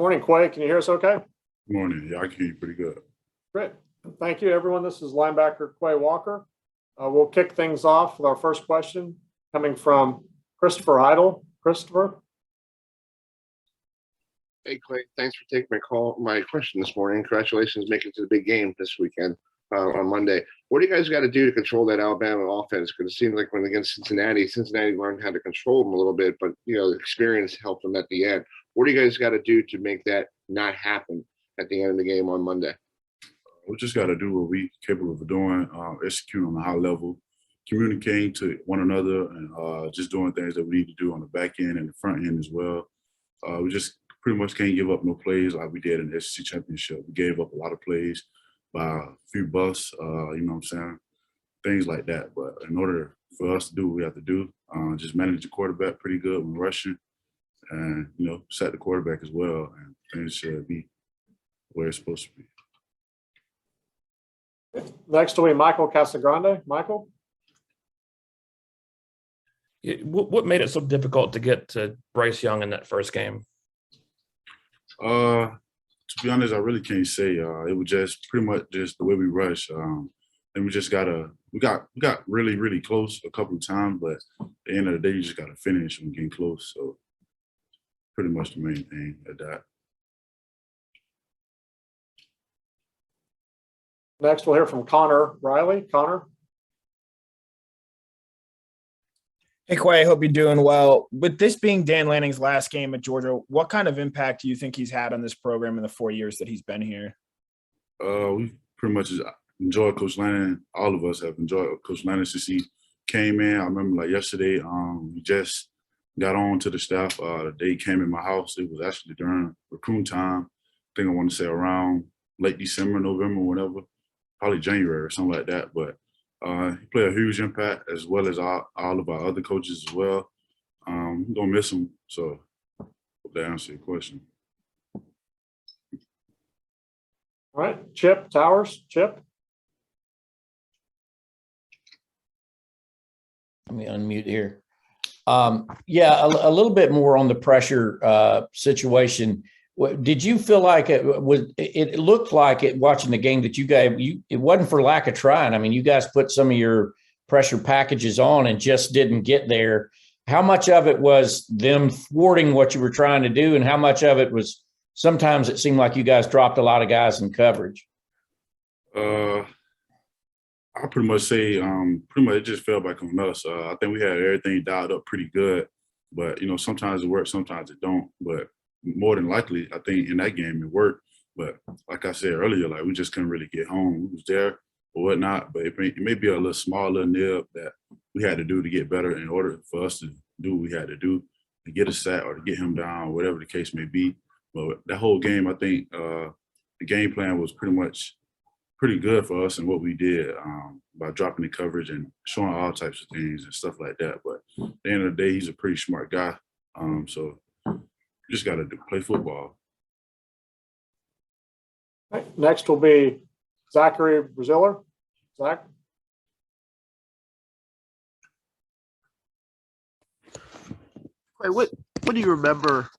Morning, Quay. Can you hear us okay? Morning. Yeah, I can hear you pretty good. Great. Thank you, everyone. This is linebacker Quay Walker. We'll kick things off with our first question coming from Christopher Heidel. Christopher. Hey, Clay. Thanks for taking my question this morning. Congratulations making it to the big game this weekend on Monday. What do you guys got to do to control that Alabama offense? Because it seemed like when against Cincinnati learned how to control them a little bit, but the experience helped them at the end. What do you guys got to do to make that not happen at the end of the game on Monday? We just got to do what we're capable of doing, execute on a high level, communicating to one another, and just doing things that we need to do on the back end and the front end as well. We just pretty much can't give up no plays like we did in the SEC Championship. We gave up a lot of plays by a few busts, you know what I'm saying, things like that. But in order for us to do what we have to do, just manage the quarterback pretty good when rushing and, set the quarterback as well, and things should be where it's supposed to be. Next will be Michael Casagrande. Michael. What made it so difficult to get to Bryce Young in that first game? To be honest, I really can't say. It was just pretty much just the way we rushed. And we got really, really close a couple of times, but at the end of the day, you just got to finish when getting close. So pretty much the main thing at that. Next, we'll hear from Connor Riley. Connor. Hey, Quay, I hope you're doing well. With this being Dan Lanning's last game at Georgia, what kind of impact do you think he's had on this program in the 4 years that he's been here? We pretty much enjoyed Coach Lanning. All of us have enjoyed Coach Lanning since he came in. I remember yesterday, we just got on to the staff. The day he came in my house, it was actually during recruiting time. I think I want to say around late December, November, whatever. Probably January or something like that, but he played a huge impact as well as all of our other coaches as well. We're gonna miss him, so hope that answers your question. All right, Chip Towers. Chip. Let me unmute here. Yeah, a little bit more on the pressure situation. Did you feel like it was? It looked like it watching the game that you gave. It wasn't for lack of trying. I mean, you guys put some of your pressure packages on and just didn't get there. How much of it was them thwarting what you were trying to do, and how much of it was sometimes it seemed like you guys dropped a lot of guys in coverage? I pretty much say pretty much it just fell back on us. I think we had everything dialed up pretty good, but sometimes it works, sometimes it don't. But more than likely, I think in that game it worked. But like I said earlier, we just couldn't really get home. We was there or whatnot, but it may be a little smaller nib that we had to do to get better in order for us to do what we had to do to get a sack or to get him down, whatever the case may be. But that whole game, I think the game plan was pretty good for us and what we did by dropping the coverage and showing all types of things and stuff like that. But at the end of the day, he's a pretty smart guy. So just got to play football. Right. Next will be Zachary Braziller. Zach. Wait, what do you remember?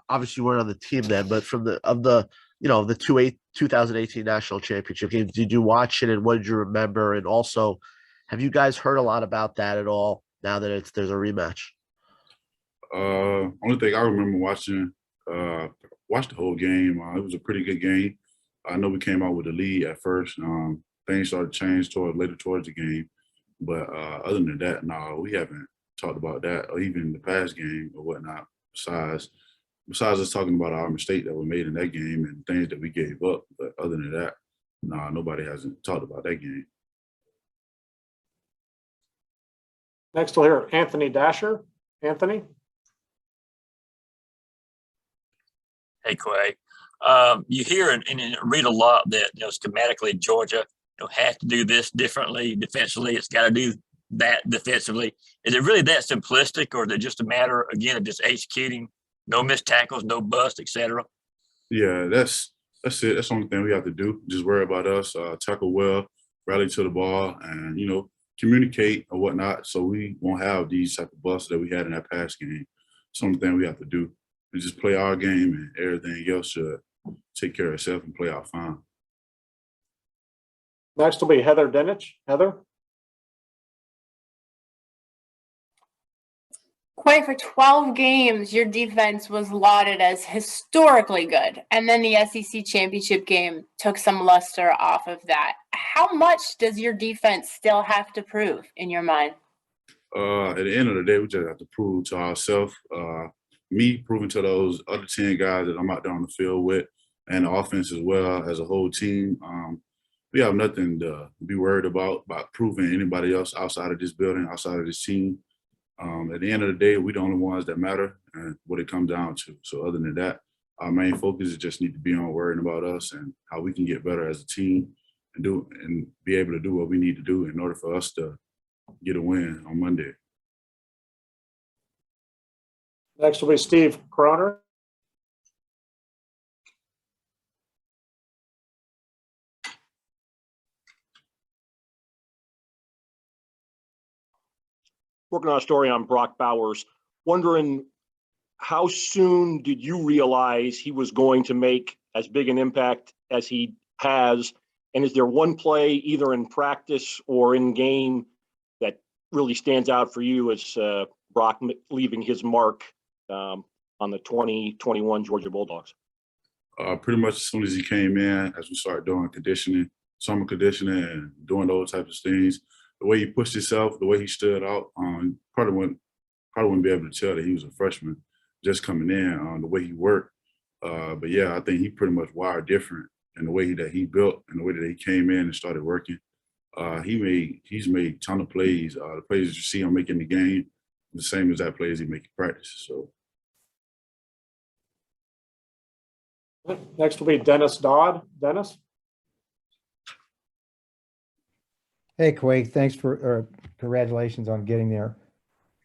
Obviously you weren't on the team then, but from the 2018 national championship game, did you watch it and what did you remember? And also, have you guys heard a lot about that at all now that there's a rematch? Only thing I remember watching, watched the whole game. It was a pretty good game. I know we came out with the lead at first. Things started to change later towards the game. But other than that, no, we haven't talked about that or even the past game or whatnot. Besides us talking about our mistake that we made in that game and things that we gave up. But other than that, no, nobody hasn't talked about that game. Next we'll hear Anthony Dasher. Anthony. Hey, Quay. You hear and read a lot that, schematically Georgia has to do this differently defensively. It's got to do that defensively. Is it really that simplistic, or is it just a matter, again, of just executing, no missed tackles, no bust, et cetera? Yeah, that's it. That's the only thing we have to do. Just worry about us, tackle well, rally to the ball, and, communicate or whatnot so we won't have these type of busts that we had in that past game. It's the only thing we have to do. and just play our game, and everything else should take care of itself and play out fine. Next will be Heather Dinich. Heather? Quay, for 12 games, your defense was lauded as historically good. And then the SEC championship game took some luster off of that. How much does your defense still have to prove in your mind? At the end of the day, we just have to prove to ourselves, me proving to those other 10 guys that I'm out there on the field with, and the offense as well as a whole team. We have nothing to be worried about proving anybody else outside of this building, outside of this team. At the end of the day, we're the only ones that matter and what it comes down to. So other than that, our main focus is just need to be on worrying about us and how we can get better as a team and be able to do what we need to do in order for us to get a win on Monday. Next will be Steve Croner. Working on a story on Brock Bowers, wondering how soon did you realize he was going to make as big an impact as he has? And is there one play either in practice or in game that really stands out for you as Brock leaving his mark on the 2021 Georgia Bulldogs? Pretty much as soon as he came in, as we started doing conditioning, summer conditioning and doing those types of things, the way he pushed himself, the way he stood out, probably wouldn't be able to tell that he was a freshman just coming in, the way he worked. But yeah, I think he pretty much wired different in the way that he built and the way that he came in and started working. He's made a ton of plays. The plays that you see him making the game, the same as that plays he make in practice. So. Next will be Dennis Dodd. Dennis? Hey, Quay, thanks congratulations on getting there.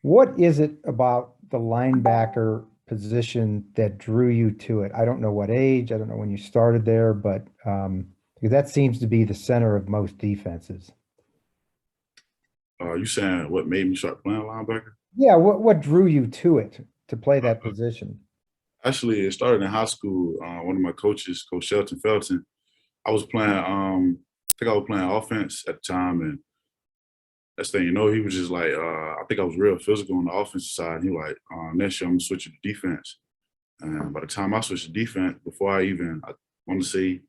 What is it about the linebacker position that drew you to it? I don't know what age, I don't know when you started there, but because that seems to be the center of most defenses. You saying what made me start playing linebacker? Yeah, what drew you to it, to play that position? Actually, it started in high school. One of my coaches, Coach Shelton Felton, I was playing I think I was playing offense at the time, and that's the thing, you know, he was just like, I think I was real physical on the offensive side. He like, next year I'm gonna switch to defense. And by the time I switched to defense, before I want to say,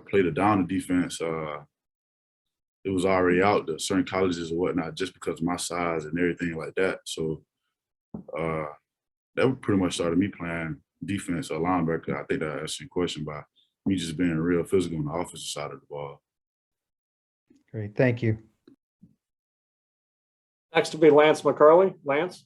played a down to defense, it was already out to certain colleges or whatnot, just because of my size and everything like that. So that pretty much started me playing defense or linebacker. I think that answers your question by me just being real physical on the offensive side of the ball. Great, thank you. Next will be Lance McCurley. Lance?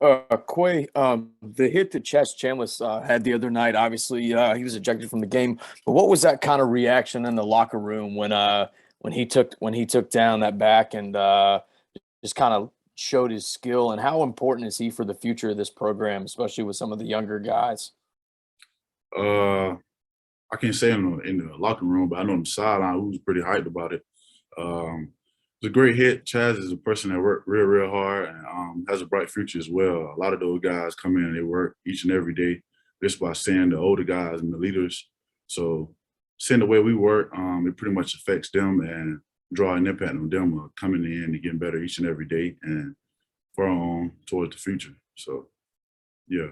Quay, the hit that Chavis Chambliss had the other night, obviously he was ejected from the game. But what was that kind of reaction in the locker room when he took down that back and just kind of showed his skill, and how important is he for the future of this program, especially with some of the younger guys? I can't say in the locker room, but I know on the sideline we was pretty hyped about it. It's a great hit. Chaz is a person that worked real, real hard and has a bright future as well. A lot of those guys come in and they work each and every day just by seeing the older guys and the leaders. So seeing the way we work, it pretty much affects them and draw an impact on them coming in and getting better each and every day and far on towards the future. So, yeah.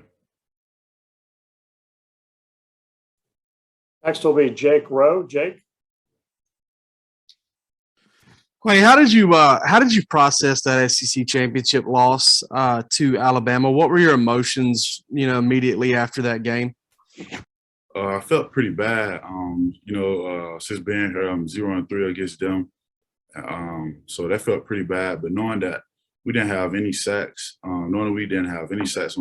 Next will be Jake Rowe. Jake? Quay, how did you process that SEC championship loss to Alabama? What were your emotions, immediately after that game? I felt pretty bad. Since being here, I'm 0-3 against them. So that felt pretty bad. But knowing that we didn't have any sacks, on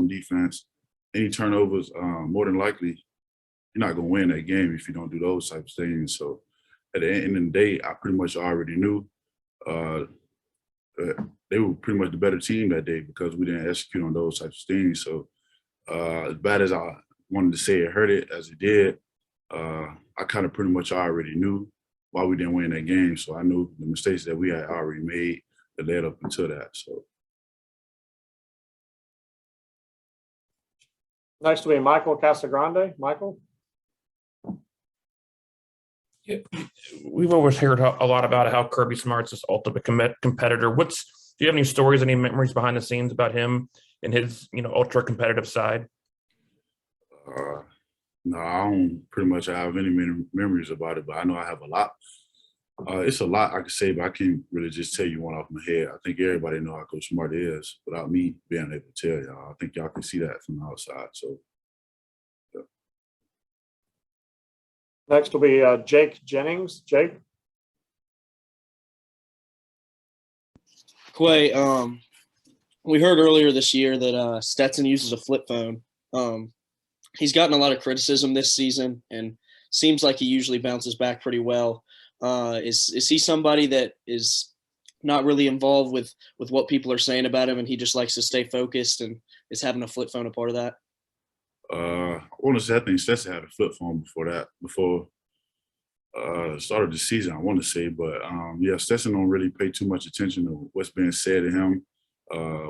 defense, any turnovers, more than likely, you're not going to win that game if you don't do those types of things. So at the end of the day, I pretty much already knew they were pretty much the better team that day because we didn't execute on those types of things. So as bad as I wanted to say it hurt it as it did, I kind of pretty much already knew why we didn't win that game. So I knew the mistakes that we had already made that led up until that. So Next will be Michael Casagrande. Michael? Yeah, we've always heard a lot about how Kirby Smart's this ultimate competitor. Do you have any stories, any memories behind the scenes about him and his, ultra competitive side? No, I don't pretty much have any memories about it, but I know I have a lot. It's a lot I could say, but I can't really just tell you one off my head. I think everybody know how Coach Smart is without me being able to tell y'all. I think y'all can see that from the outside. So, yeah. Next will be Jake Jennings. Jake? Quay, we heard earlier this year that Stetson uses a flip phone. He's gotten a lot of criticism this season and seems like he usually bounces back pretty well. Is he somebody that is not really involved with what people are saying about him and he just likes to stay focused, and is having a flip phone a part of that? I want to say I think Stetson had a flip phone before the start of the season, I want to say. But, yeah, Stetson don't really pay too much attention to what's being said to him.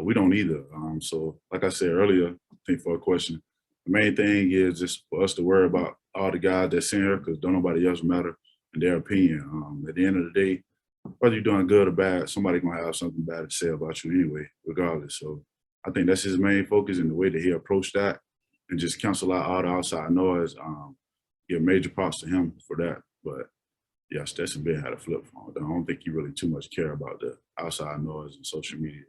We don't either. So, like I said earlier, I think for a question, the main thing is just for us to worry about all the guys that's in here, because don't nobody else matter in their opinion. At the end of the day, whether you're doing good or bad, somebody's going to have something bad to say about you anyway, regardless. So I think that's his main focus, and the way that he approached that and just cancel out all the outside noise, give major props to him for that. But, yeah, Stetson Ben had a flip phone. I don't think he really too much care about the outside noise and social media.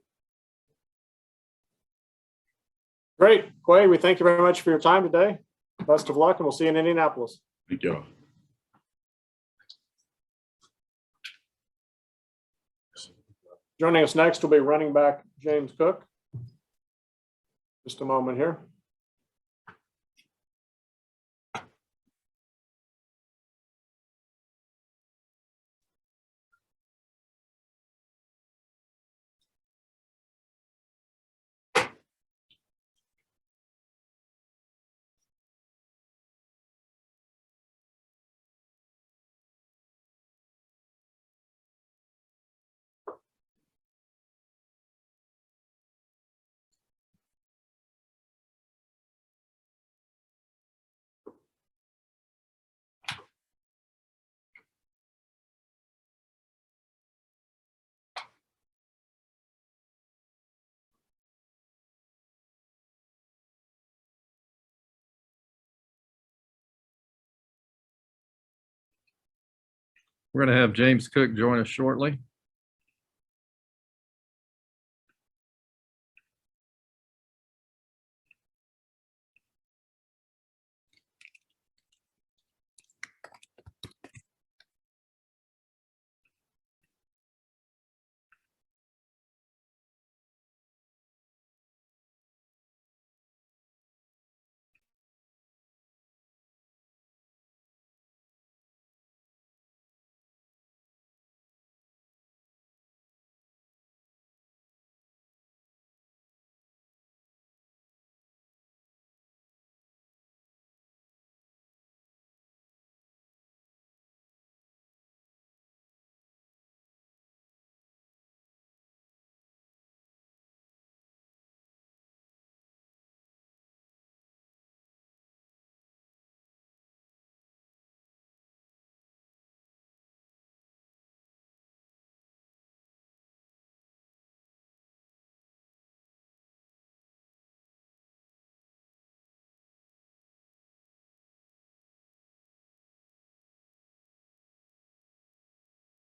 Great. Quay, we thank you very much for your time today. Best of luck, and we'll see you in Indianapolis. Thank y'all. Joining us next will be running back James Cook. Just a moment here. We're going to have James Cook join us shortly.